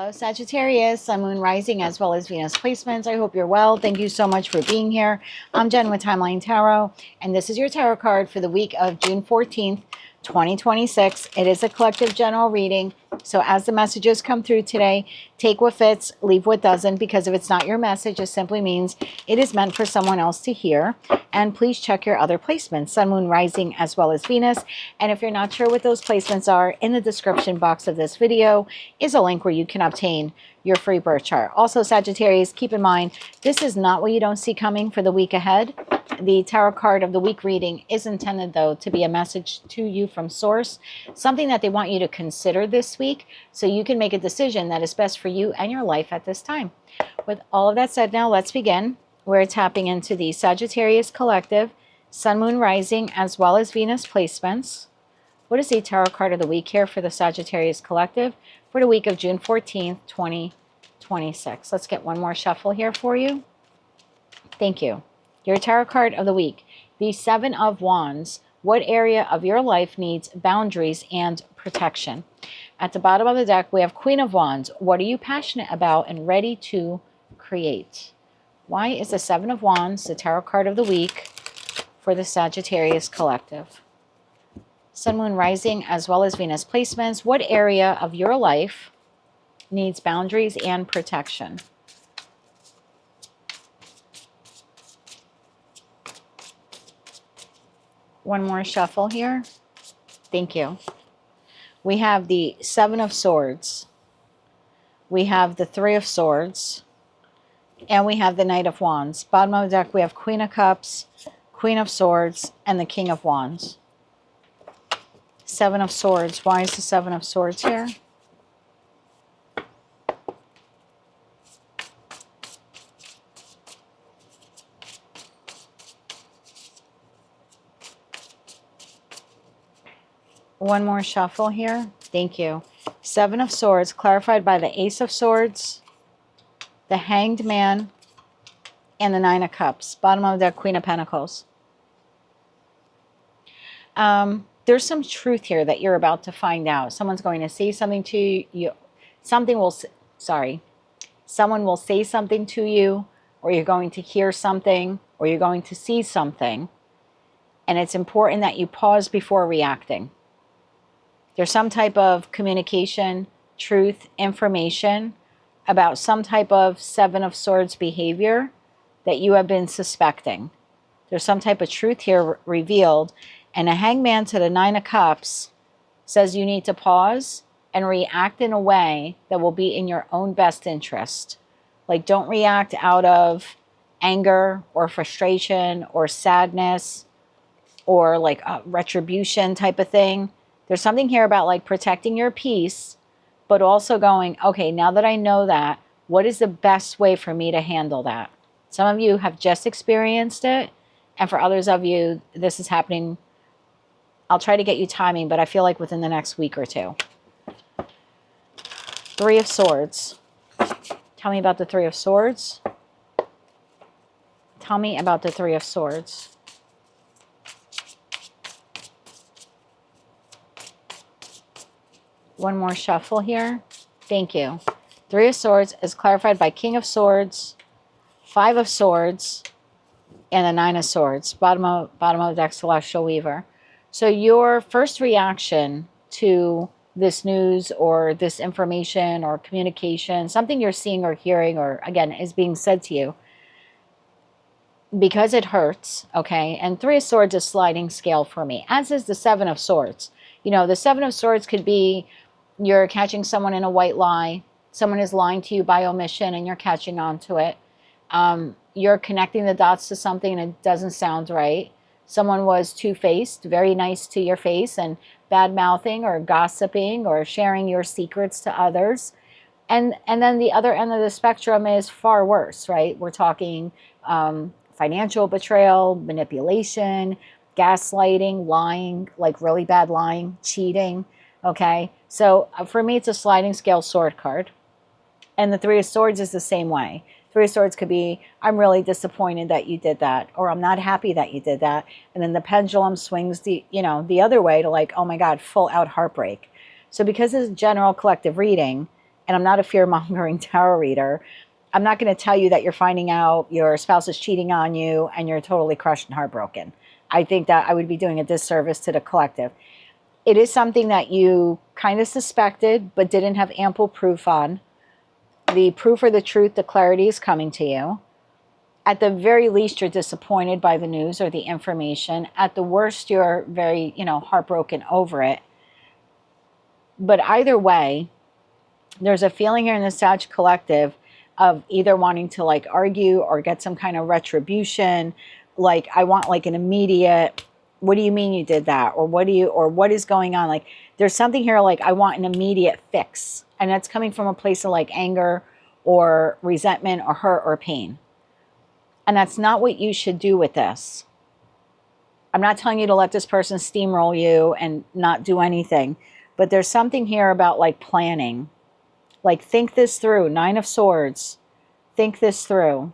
Hello, Sagittarius, Sun, Moon, Rising, as well as Venus placements. I hope you're well. Thank you so much for being here. I'm Jen with Timeline Tarot, and this is your tarot card for the week of June 14th, 2026. It is a collective general reading, so as the messages come through today, take what fits, leave what doesn't, because if it's not your message, it simply means it is meant for someone else to hear. And please check your other placements, Sun, Moon, Rising, as well as Venus. And if you're not sure what those placements are, in the description box of this video is a link where you can obtain your free birth chart. Also, Sagittarius, keep in mind, this is not what you don't see coming for the week ahead. The tarot card of the week reading is intended, though, to be a message to you from source, something that they want you to consider this week so you can make a decision that is best for you and your life at this time. With all of that said, now let's begin. We're tapping into the Sagittarius collective, Sun, Moon, Rising, as well as Venus placements. What is the tarot card of the week here for the Sagittarius collective for the week of June 14th, 2026? Let's get one more shuffle here for you. Thank you. Your tarot card of the week, the Seven of Wands. What area of your life needs boundaries and protection? At the bottom of the deck, we have Queen of Wands. What are you passionate about and ready to create? Why is the Seven of Wands the tarot card of the week for the Sagittarius collective? Sun, Moon, Rising, as well as Venus placements. What area of your life needs boundaries and protection? One more shuffle here. Thank you. We have the Seven of Swords. We have the Three of Swords. And we have the Knight of Wands. Bottom of the deck, we have Queen of Cups, Queen of Swords, and the King of Wands. Seven of Swords. Why is the Seven of Swords here? One more shuffle here. Thank you. Seven of Swords, clarified by the Ace of Swords, the Hanged Man, and the Nine of Cups. Bottom of the deck, Queen of Pentacles. There's some truth here that you're about to find out. Someone's going to say something to you. Someone will say something to you, or you're going to hear something, or you're going to see something. And it's important that you pause before reacting. There's some type of communication, truth, information about some type of Seven of Swords behavior that you have been suspecting. There's some type of truth here revealed. And a Hangman to the Nine of Cups says you need to pause and react in a way that will be in your own best interest. Like, don't react out of anger or frustration or sadness or like a retribution type of thing. There's something here about like protecting your peace, but also going, okay, now that I know that, what is the best way for me to handle that? Some of you have just experienced it. And for others of you, this is happening. I'll try to get you timing, but I feel like within the next week or two. Three of Swords. Tell me about the Three of Swords. Tell me about the Three of Swords. One more shuffle here. Thank you. Three of Swords is clarified by King of Swords, Five of Swords, and the Nine of Swords. Bottom of the deck, Celestial Weaver. So your first reaction to this news or this information or communication, something you're seeing or hearing or, again, is being said to you, because it hurts, okay? And Three of Swords is sliding scale for me, as is the Seven of Swords. You know, the Seven of Swords could be you're catching someone in a white lie. Someone is lying to you by omission and you're catching on to it. You're connecting the dots to something and it doesn't sound right. Someone was two-faced, very nice to your face, and bad-mouthing or gossiping or sharing your secrets to others. And then the other end of the spectrum is far worse, right? We're talking financial betrayal, manipulation, gaslighting, lying, like really bad lying, cheating, okay? So for me, it's a sliding scale sword card. And the Three of Swords is the same way. Three of Swords could be, I'm really disappointed that you did that, or I'm not happy that you did that. And then the pendulum swings the other way to like, oh my God, full out heartbreak. So because it's a general collective reading, and I'm not a fear-mongering tarot reader, I'm not going to tell you that you're finding out your spouse is cheating on you and you're totally crushed and heartbroken. I think that I would be doing a disservice to the collective. It is something that you kind of suspected but didn't have ample proof on. The proof or the truth, the clarity is coming to you. At the very least, you're disappointed by the news or the information. At the worst, you're very, heartbroken over it. But either way, there's a feeling here in the Sag collective of either wanting to like argue or get some kind of retribution. Like, I want like an immediate, what do you mean you did that? Or what is going on? Like, there's something here like, I want an immediate fix. And that's coming from a place of like anger or resentment or hurt or pain. And that's not what you should do with this. I'm not telling you to let this person steamroll you and not do anything. But there's something here about like planning. Like, think this through. 9 of Swords. Think this through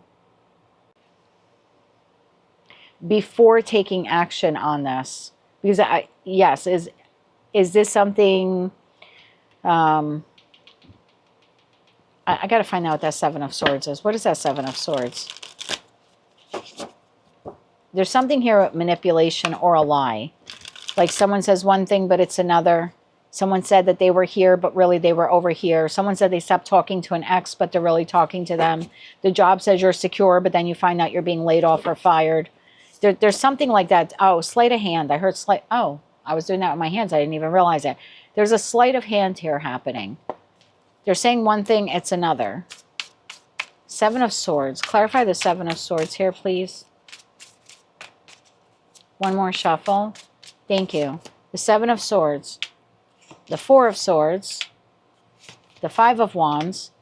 before taking action on this. Because yes, is this something, I got to find out what that 7 of Swords is. What is that 7 of Swords? There's something here with manipulation or a lie. Like, someone says one thing, but it's another. Someone said that they were here, but really they were over here. Someone said they stopped talking to an ex, but they're really talking to them. The job says you're secure, but then you find out you're being laid off or fired. There's something like that. Oh, sleight of hand. I heard sleight. Oh, I was doing that with my hands. I didn't even realize it. There's a sleight of hand here happening. They're saying one thing, it's another. 7 of Swords. Clarify the 7 of Swords here, please. One more shuffle. Thank you. The 7 of Swords. The 4 of Swords, the 5 of Wands,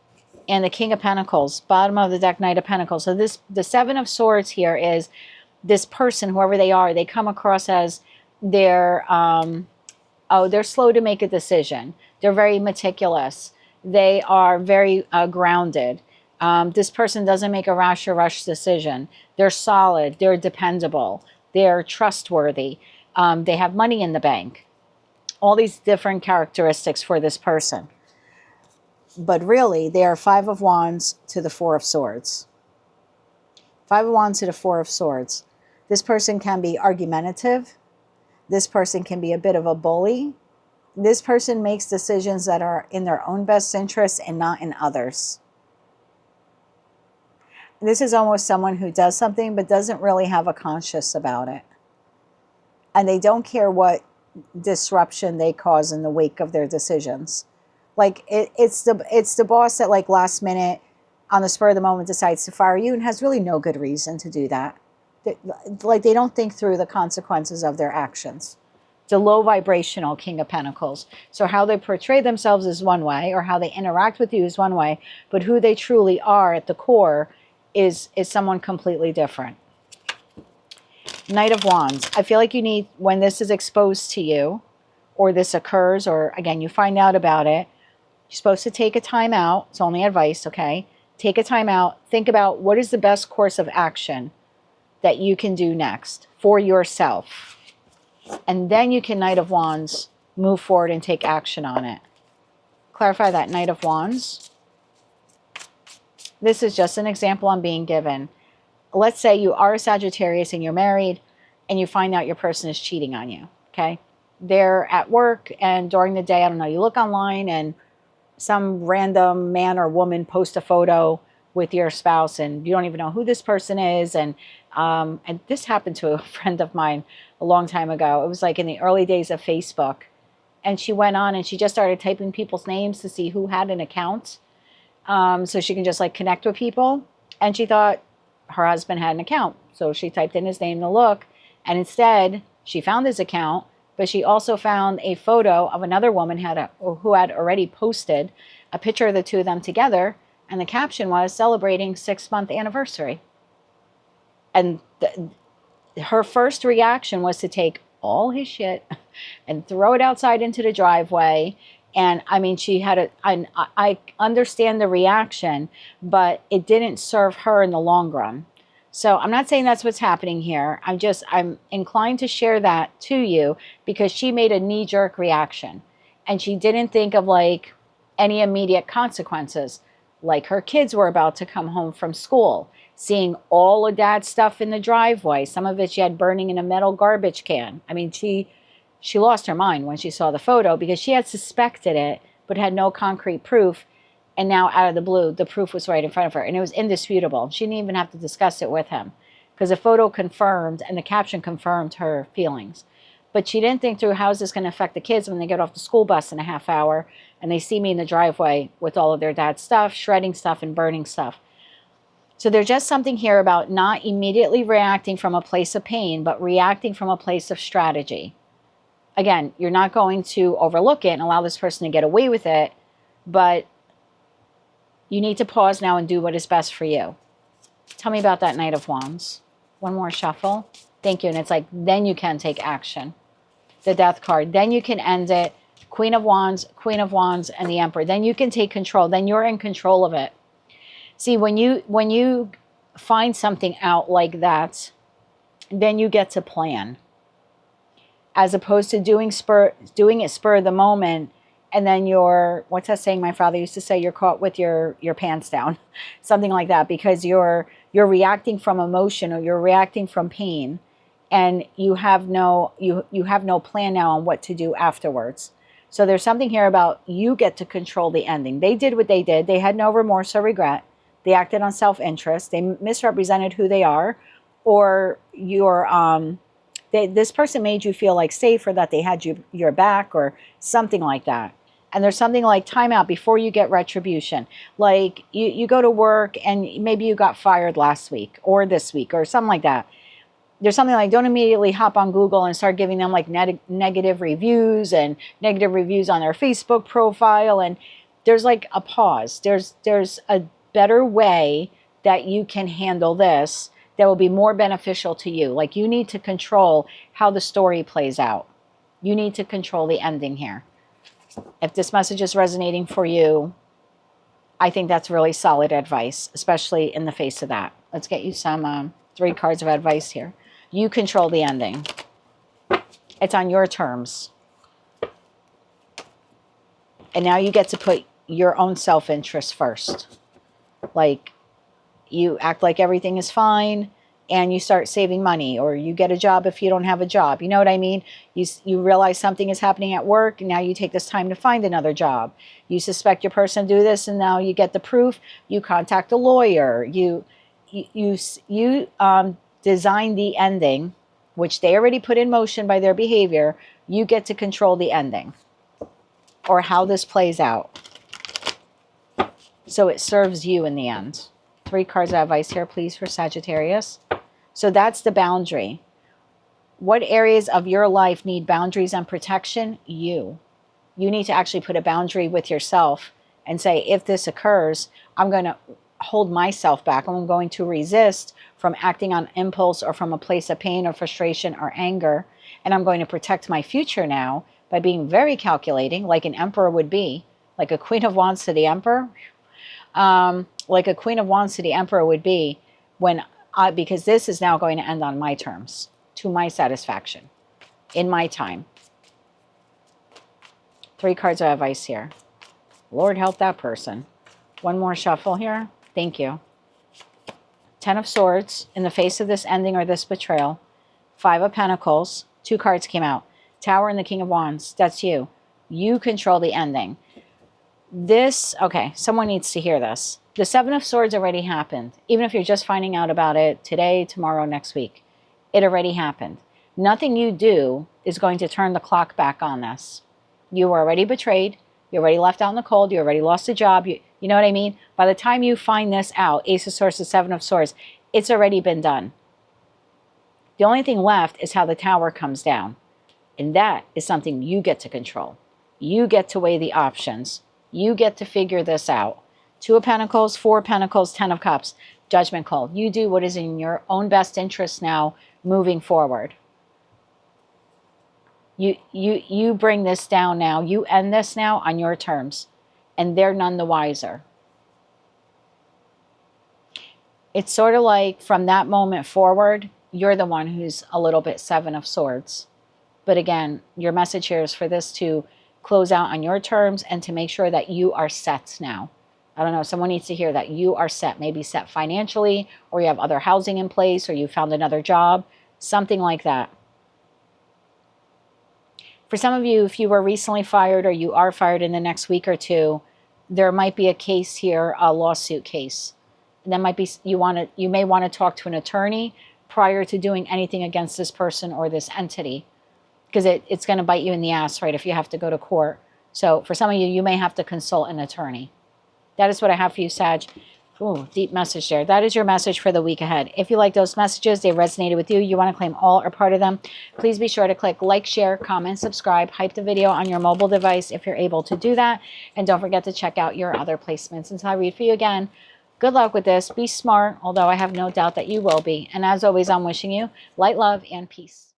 and the King of Pentacles. Bottom of the deck, Knight of Pentacles. So the 7 of Swords here is this person, whoever they are, they come across as they're slow to make a decision. They're very meticulous. They are very grounded. This person doesn't make a rash or rush decision. They're solid. They're dependable. They're trustworthy. They have money in the bank. All these different characteristics for this person. But really, they are 5 of Wands to the 4 of Swords. 5 of Wands to the 4 of Swords. This person can be argumentative. This person can be a bit of a bully. This person makes decisions that are in their own best interest and not in others. This is almost someone who does something but doesn't really have a conscience about it. And they don't care what disruption they cause in the wake of their decisions. Like, it's the boss that like last minute on the spur of the moment decides to fire you and has really no good reason to do that. Like, they don't think through the consequences of their actions. It's a low vibrational King of Pentacles. So how they portray themselves is one way, or how they interact with you is one way, but who they truly are at the core is someone completely different. Knight of Wands. I feel like you need, when this is exposed to you, or this occurs, or again, you find out about it, you're supposed to take a time out. It's only advice, okay? Take a time out. Think about what is the best course of action that you can do next for yourself. And then you can, Knight of Wands, move forward and take action on it. Clarify that, Knight of Wands. This is just an example I'm being given. Let's say you are a Sagittarius and you're married and you find out your person is cheating on you, okay? They're at work and during the day, I don't know, you look online and some random man or woman post a photo with your spouse and you don't even know who this person is. And this happened to a friend of mine a long time ago. It was like in the early days of Facebook. And she went on and she just started typing people's names to see who had an account. So she can just like connect with people. And she thought her husband had an account. So she typed in his name to look. And instead, she found his account. But she also found a photo of another woman who had already posted a picture of the two of them together. And the caption was, celebrating 6-month anniversary. And her first reaction was to take all his shit and throw it outside into the driveway. And I mean, she had I understand the reaction, but it didn't serve her in the long run. So I'm not saying that's what's happening here. I'm inclined to share that to you because she made a knee-jerk reaction. And she didn't think of like, any immediate consequences, like her kids were about to come home from school, seeing all of dad's stuff in the driveway. Some of it she had burning in a metal garbage can. I mean, she lost her mind when she saw the photo because she had suspected it but had no concrete proof. And now out of the blue, the proof was right in front of her and it was indisputable. She didn't even have to discuss it with him because the photo confirmed and the caption confirmed her feelings. But she didn't think through, how is this going to affect the kids when they get off the school bus in a half hour and they see me in the driveway with all of their dad's stuff, shredding stuff and burning stuff. So there's just something here about not immediately reacting from a place of pain, but reacting from a place of strategy. Again, you're not going to overlook it and allow this person to get away with it, but you need to pause now and do what is best for you. Tell me about that Knight of Wands. One more shuffle. Thank you. And it's like, then you can take action. The Death card. Then you can end it. Queen of Wands, and the Emperor. Then you can take control. Then you're in control of it. See, when you find something out like that, then you get to plan. As opposed to doing it spur of the moment, and then you're, what's that saying my father used to say, you're caught with your pants down. Something like that, because you're reacting from emotion or you're reacting from pain, and you have no plan now on what to do afterwards. So there's something here about you get to control the ending. They did what they did. They had no remorse or regret. They acted on self-interest. They misrepresented who they are, or this person made you feel like safe, or that they had your back or something like that. And there's something like time out before you get retribution. Like you go to work and maybe you got fired last week or this week or something like that. There's something like, don't immediately hop on Google and start giving them like negative reviews and negative reviews on their Facebook profile. And there's like a pause. There's a better way that you can handle this that will be more beneficial to you. Like you need to control how the story plays out. You need to control the ending here. If this message is resonating for you, I think that's really solid advice, especially in the face of that. Let's get you some 3 cards of advice here. You control the ending. It's on your terms. And now you get to put your own self-interest first. Like you act like everything is fine and you start saving money, or you get a job if you don't have a job. You know what I mean? You realize something is happening at work and now you take this time to find another job. You suspect your person do this and now you get the proof. You contact a lawyer. You design the ending, which they already put in motion by their behavior. You get to control the ending or how this plays out. So it serves you in the end. 3 cards of advice here, please, for Sagittarius. So that's the boundary. What areas of your life need boundaries and protection? You need to actually put a boundary with yourself and say, if this occurs, I'm going to hold myself back. I'm going to resist from acting on impulse or from a place of pain or frustration or anger. And I'm going to protect my future now by being very calculating, like an emperor would be, like a Queen of Wands to the Emperor. Like a Queen of Wands to the Emperor would be, because this is now going to end on my terms, to my satisfaction, in my time. 3 cards of advice here. Lord help that person. One more shuffle here. Thank you. 10 of Swords in the face of this ending or this betrayal. 5 of Pentacles. 2 cards came out. Tower and the King of Wands. That's you. You control the ending. Okay, someone needs to hear this. The 7 of Swords already happened. Even if you're just finding out about it today, tomorrow, next week, it already happened. Nothing you do is going to turn the clock back on this. You were already betrayed. You already left out in the cold. You already lost a job. You know what I mean? By the time you find this out, Ace of Swords to 7 of Swords, it's already been done. The only thing left is how the Tower comes down. And that is something you get to control. You get to weigh the options. You get to figure this out. 2 of Pentacles, 4 of Pentacles, 10 of Cups. Judgment call. You do what is in your own best interest now moving forward. You bring this down now. You end this now on your terms. And they're none the wiser. It's sort of like from that moment forward, you're the one who's a little bit 7 of Swords. But again, your message here is for this to close out on your terms and to make sure that you are set now. I don't know, someone needs to hear that you are set, maybe set financially, or you have other housing in place, or you found another job, something like that. For some of you, if you were recently fired or you are fired in the next week or two, there might be a case here, a lawsuit case. And that might be, you may want to talk to an attorney prior to doing anything against this person or this entity, because it's going to bite you in the ass, right, if you have to go to court. So for some of you, you may have to consult an attorney. That is what I have for you, Sag. Ooh, deep message there. That is your message for the week ahead. If you like those messages, they resonated with you, you want to claim all or part of them, please be sure to click like, share, comment, subscribe, hype the video on your mobile device if you're able to do that. And don't forget to check out your other placements. Until I read for you again, good luck with this. Be smart, although I have no doubt that you will be. And as always, I'm wishing you light, love, and peace.